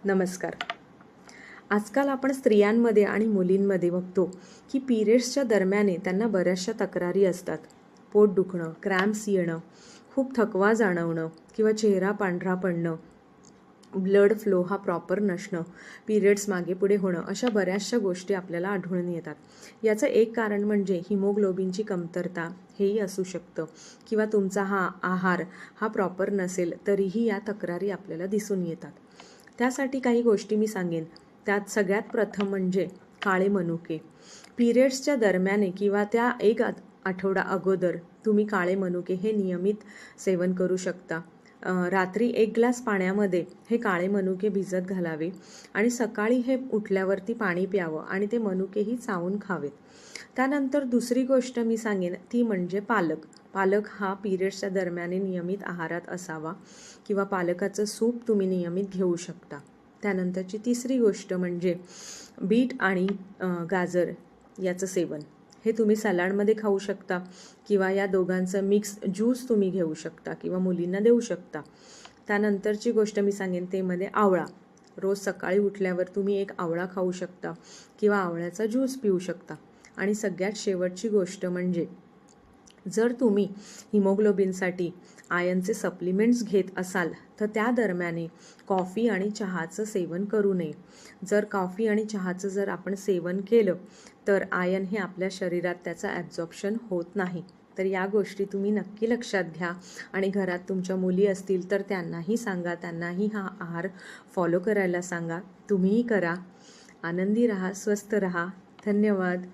नमस्कार. आजकाल आपण स्त्रियांमध्ये आणि मुलींमध्ये बघतो की पिरियड्सच्या दरम्यान त्यांना बऱ्याचशा तक्रारी असतात. पोट दुखणं, क्रॅम्प्स येणं, खूप थकवा जाणवणं किंवा चेहरा पांढरा पडणं, ब्लड फ्लो हा प्रॉपर नसणं, पिरियड्स मागे पुढे होणं, अशा बऱ्याचशा गोष्टी आपल्याला आढळून येतात. याचं एक कारण म्हणजे हिमोग्लोबिनची कमतरता हेही असू शकतं किंवा तुमचा हा आहार हा प्रॉपर नसेल तरीही या तक्रारी आपल्याला दिसून येतात. त्यासाठी काही गोष्टी मी सांगेन. त्यात सगळ्यात प्रथम म्हणजे काळे मनुके. पिरियड्सच्या दरम्यान किंवा त्या एक आठवडा अगोदर तुम्ही काळे मनुके हे नियमित सेवन करू शकता. रात्री 1 ग्लास पाण्यामध्ये हे काळे मनुके भिजत घालावे आणि सकाळी हे उठल्यावरती पाणी प्यावं आणि ते मनुकेही चावून खावेत. त्यानंतर दुसरी गोष्ट मी सांगेन ती म्हणजे पालक. पालक हा पिरियड्सच्या दरम्यान नियमित आहारात असावा किंवा पालकाचं सूप तुम्ही नियमित घेऊ शकता. त्यानंतरची तिसरी गोष्ट म्हणजे बीट आणि गाजर याचं सेवन. हे तुम्ही सलाडमध्ये खाऊ शकता किंवा या दोघांचं मिक्स ज्यूस तुम्ही घेऊ शकता किंवा मुलींना देऊ शकता. त्यानंतरची गोष्ट मी सांगेन ते मध्ये आवळा. रोज सकाळी उठल्यावर तुम्ही एक आवळा खाऊ शकता किंवा आवळ्याचा ज्यूस पिऊ शकता. आणि सगळ्यात शेवटची गोष्ट म्हणजे जर तुम्ही हिमोग्लोबिनसाठी आयर्नचे सप्लिमेंट्स घेत असाल तर त्या दरम्यान कॉफी आणि चहाचं सेवन करू नये. जर कॉफी आणि चहाचं जर आपण सेवन केलं तर आयर्न हे आपल्या शरीरात त्याचं ॲब्झॉर्प्शन होत नाही. तर या गोष्टी तुम्ही नक्की लक्षात घ्या आणि घरात तुमच्या मुली असतील तर त्यांनाही सांगा, त्यांनाही हा आहार फॉलो करायला सांगा. तुम्हीही करा. आनंदी राहा, स्वस्थ राहा. धन्यवाद.